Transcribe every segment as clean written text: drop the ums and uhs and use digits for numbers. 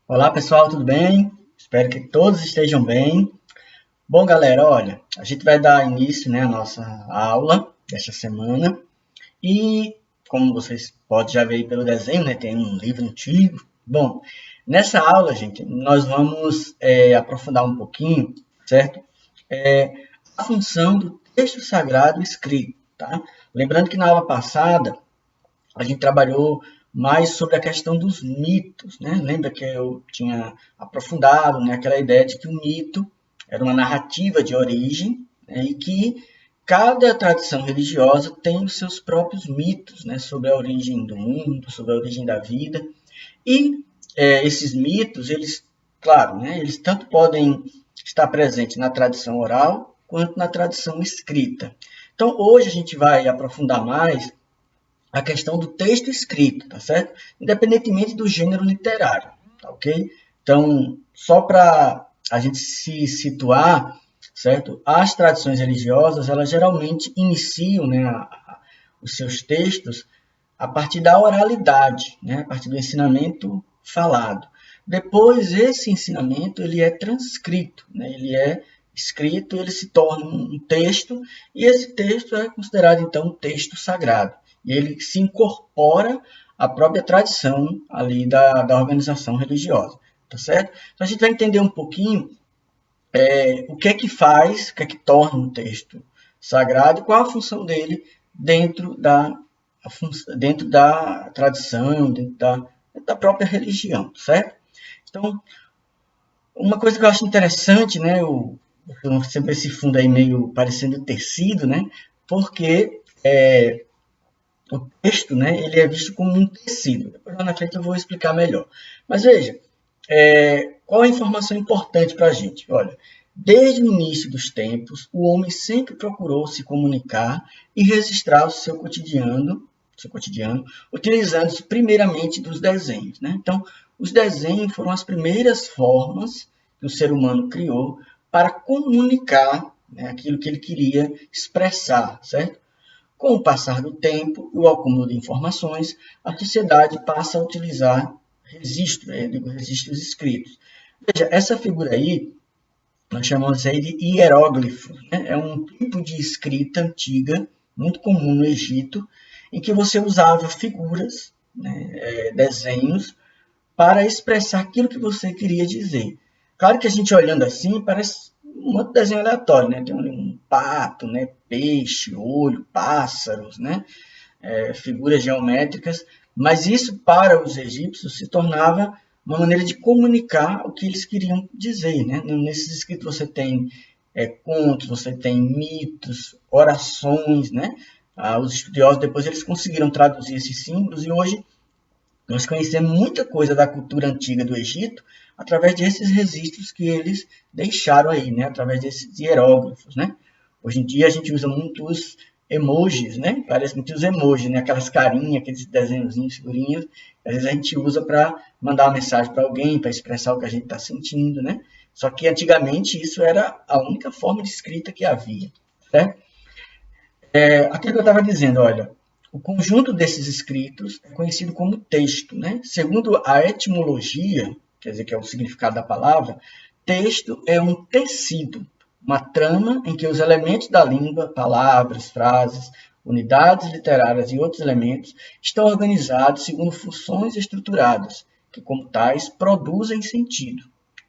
Olá pessoal, tudo bem? Espero que todos estejam bem. Bom, galera, olha, a gente vai dar início, à nossa aula desta semana e, como vocês podem já ver aí pelo desenho, tem um livro antigo. Bom, nessa aula, gente, nós vamos aprofundar um pouquinho, certo? A função do texto sagrado escrito, tá? Lembrando que na aula passada a gente trabalhou mais sobre a questão dos mitos, né? Lembra que eu tinha aprofundado, aquela ideia de que o mito era uma narrativa de origem, né? E que cada tradição religiosa tem os seus próprios mitos, né? Sobre a origem do mundo, sobre a origem da vida. E esses mitos, eles, claro, eles tanto podem estar presentes na tradição oral quanto na tradição escrita. Então, hoje a gente vai aprofundar mais a questão do texto escrito, tá certo? Independentemente do gênero literário, tá ok? Então, só para a gente se situar, certo? As tradições religiosas, elas geralmente iniciam, os seus textos a partir da oralidade, né? A partir do ensinamento falado. Depois, esse ensinamento ele é transcrito, né? Ele é escrito, ele se torna um texto, e esse texto é considerado, então, um texto sagrado. E ele se incorpora à própria tradição ali da organização religiosa, tá certo? Então, a gente vai entender um pouquinho o que é que faz, o que é que torna um texto sagrado e qual a função dele dentro dentro da tradição, da própria religião, certo? Então, uma coisa que eu acho interessante, sempre esse fundo aí meio parecendo tecido, porque o texto, ele é visto como um tecido. Depois lá na frente eu vou explicar melhor. Mas veja, qual a informação importante para a gente? Olha, desde o início dos tempos, o homem sempre procurou se comunicar e registrar o seu cotidiano, utilizando-se primeiramente dos desenhos, né? Então, os desenhos foram as primeiras formas que o ser humano criou para comunicar, aquilo que ele queria expressar, certo? Com o passar do tempo e o acúmulo de informações, a sociedade passa a utilizar registros escritos. Veja, essa figura aí, nós chamamos aí de hieróglifo, né? É um tipo de escrita antiga, muito comum no Egito, em que você usava figuras, desenhos, para expressar aquilo que você queria dizer. Claro que a gente olhando assim, parece um outro desenho aleatório, né? Tem um pato, né? Peixe, olho, pássaros, né? Figuras geométricas, mas isso para os egípcios se tornava uma maneira de comunicar o que eles queriam dizer. Né? Nesses escritos você tem contos, você tem mitos, orações. Né? Os estudiosos depois eles conseguiram traduzir esses símbolos e hoje nós conhecemos muita coisa da cultura antiga do Egito através desses registros que eles deixaram aí, né? Através desses hieróglifos. Né? Hoje em dia a gente usa muitos emojis, né? Parece muitos emojis, né? Aquelas carinhas, aqueles desenhozinhos, figurinhas. Às vezes a gente usa para mandar uma mensagem para alguém, para expressar o que a gente está sentindo, né? Só que antigamente isso era a única forma de escrita que havia, certo? Aquilo que eu estava dizendo, olha, o conjunto desses escritos é conhecido como texto, né? Segundo a etimologia, quer dizer, que é o significado da palavra, texto é um tecido, uma trama em que os elementos da língua, palavras, frases, unidades literárias e outros elementos estão organizados segundo funções estruturadas, que, como tais, produzem sentido.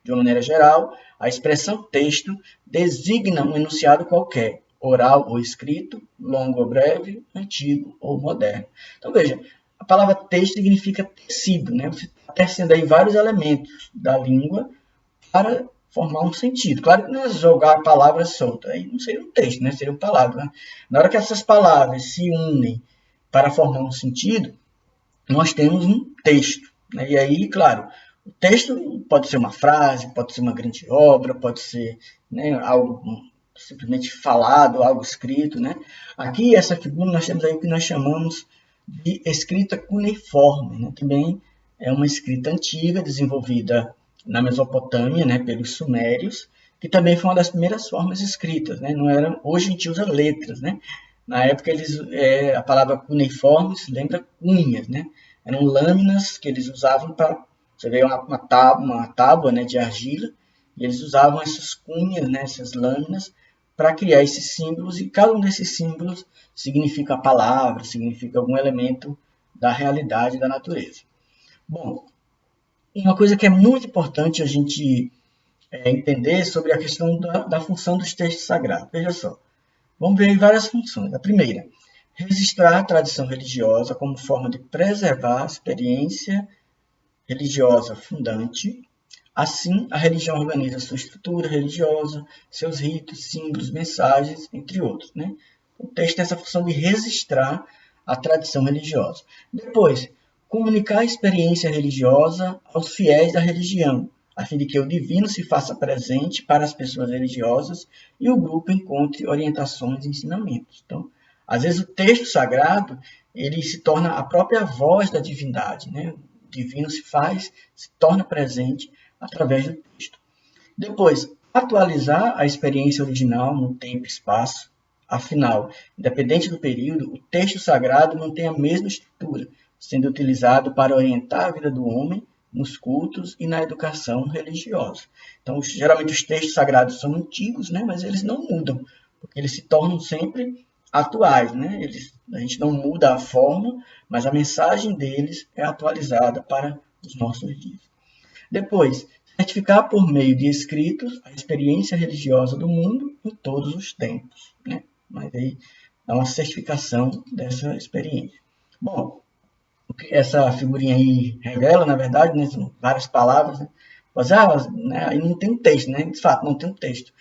De uma maneira geral, a expressão texto designa um enunciado qualquer, oral ou escrito, longo ou breve, antigo ou moderno. Então, veja, a palavra texto significa tecido, né? Você está tecendo aí vários elementos da língua para formar um sentido. Claro que não é jogar palavras soltas, aí não seria um texto, né? Seria uma palavra. Né? Na hora que essas palavras se unem para formar um sentido, nós temos um texto. Né? E aí, claro, o texto pode ser uma frase, pode ser uma grande obra, pode ser algo simplesmente falado, algo escrito. Né? Aqui, essa figura, nós temos aí o que nós chamamos de escrita cuneiforme. Né? Também é uma escrita antiga, desenvolvida na Mesopotâmia, né, pelos sumérios, que também foi uma das primeiras formas escritas. Né? Não era, hoje a gente usa letras, né? Na época, a palavra cuneiforme se lembra cunhas, né? Eram lâminas que eles usavam para Você vê uma tábua, né, de argila, e eles usavam essas cunhas, né, essas lâminas, para criar esses símbolos, e cada um desses símbolos significa a palavra, significa algum elemento da realidade da natureza. Bom, uma coisa que é muito importante a gente entender sobre a questão da função dos textos sagrados. Veja só, vamos ver aí várias funções. A primeira, registrar a tradição religiosa como forma de preservar a experiência religiosa fundante. Assim, a religião organiza sua estrutura religiosa, seus ritos, símbolos, mensagens, entre outros. Né? O texto tem essa função de registrar a tradição religiosa. Depois, comunicar a experiência religiosa aos fiéis da religião, a fim de que o divino se faça presente para as pessoas religiosas e o grupo encontre orientações e ensinamentos. Então, às vezes o texto sagrado ele se torna a própria voz da divindade, né? O divino se torna presente através do texto. Depois, atualizar a experiência original no tempo e espaço. Afinal, independente do período, o texto sagrado mantém a mesma estrutura, sendo utilizado para orientar a vida do homem nos cultos e na educação religiosa. Então, geralmente os textos sagrados são antigos, né, mas eles não mudam, porque eles se tornam sempre atuais. Né? A gente não muda a forma, mas a mensagem deles é atualizada para os nossos dias. Depois, certificar por meio de escritos a experiência religiosa do mundo em todos os tempos. Né? Mas aí dá uma certificação dessa experiência. Bom, o que essa figurinha aí revela, na verdade, né, são várias palavras, né? Mas, né, aí não tem um texto, né? De fato, não tem um texto.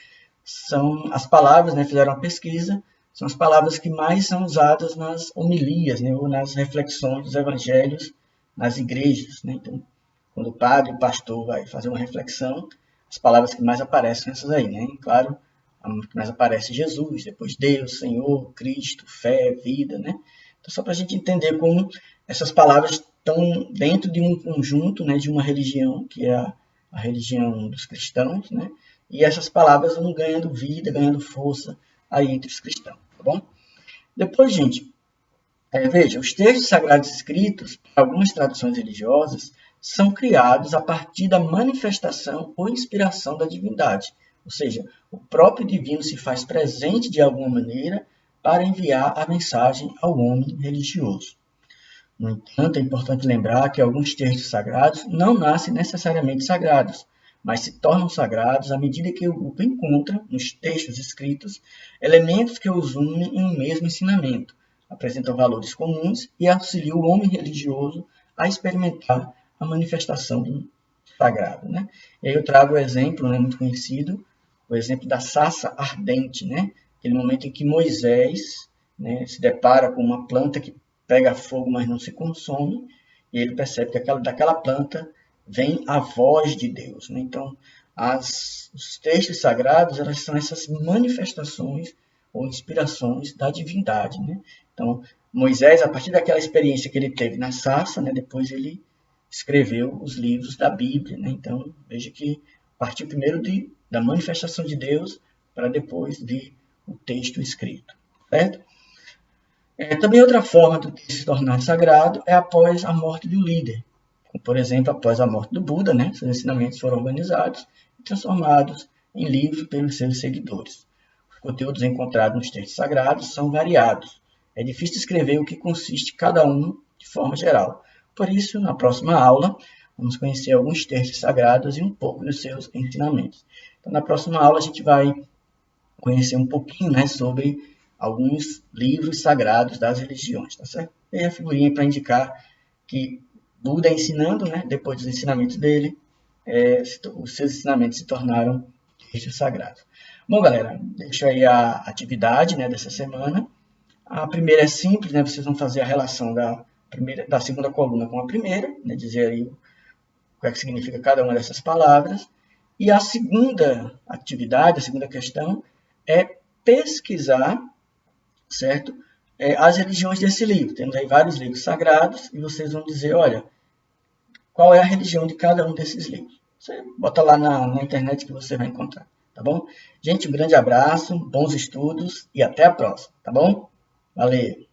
São as palavras, né, fizeram uma pesquisa, são as palavras que mais são usadas nas homilias, né, ou nas reflexões dos evangelhos nas igrejas. Né? Então, quando o padre, o pastor vai fazer uma reflexão, as palavras que mais aparecem são essas aí, né? Claro, a que mais aparece é Jesus, depois Deus, Senhor, Cristo, fé, vida, né? Então, só para a gente entender como essas palavras estão dentro de um conjunto, né, de uma religião, que é a religião dos cristãos, né? E essas palavras vão ganhando vida, ganhando força aí entre os cristãos, tá bom? Depois, gente, veja, os textos sagrados escritos, para algumas tradições religiosas, são criados a partir da manifestação ou inspiração da divindade. Ou seja, o próprio divino se faz presente de alguma maneira para enviar a mensagem ao homem religioso. No entanto, é importante lembrar que alguns textos sagrados não nascem necessariamente sagrados, mas se tornam sagrados à medida que o grupo encontra, nos textos escritos, elementos que os unem em um mesmo ensinamento, apresentam valores comuns e auxiliam o homem religioso a experimentar a manifestação do sagrado. Né? E aí eu trago o exemplo, né, muito conhecido, o exemplo da sarça ardente, né? Aquele momento em que Moisés, né, se depara com uma planta que pega fogo, mas não se consome, e ele percebe que daquela planta vem a voz de Deus. Né? Então, os textos sagrados, elas são essas manifestações ou inspirações da divindade. Né? Então, Moisés, a partir daquela experiência que ele teve na sarça, né, depois ele escreveu os livros da Bíblia. Né? Então, veja que partiu primeiro da manifestação de Deus para depois vir o texto escrito. Certo? Também outra forma do texto se tornar sagrado é após a morte do líder. Como, por exemplo, após a morte do Buda, né, seus ensinamentos foram organizados e transformados em livros pelos seus seguidores. Os conteúdos encontrados nos textos sagrados são variados. É difícil descrever o que consiste cada um de forma geral. Por isso, na próxima aula, vamos conhecer alguns textos sagrados e um pouco dos seus ensinamentos. Então, na próxima aula, a gente vai conhecer um pouquinho, né, sobre alguns livros sagrados das religiões, tá certo? E a figurinha para indicar que Buda ensinando, né, depois dos ensinamentos dele, os seus ensinamentos se tornaram textos sagrados. Bom, galera, deixo aí a atividade, né, dessa semana. A primeira é simples, né, vocês vão fazer a relação da segunda coluna com a primeira, né, dizer aí o que é que significa cada uma dessas palavras. E a segunda atividade, a segunda questão, é pesquisar, certo? As religiões desse livro. Temos aí vários livros sagrados e vocês vão dizer, olha, qual é a religião de cada um desses livros. Você bota lá na internet que você vai encontrar, tá bom? Gente, um grande abraço, bons estudos e até a próxima, tá bom? Valeu!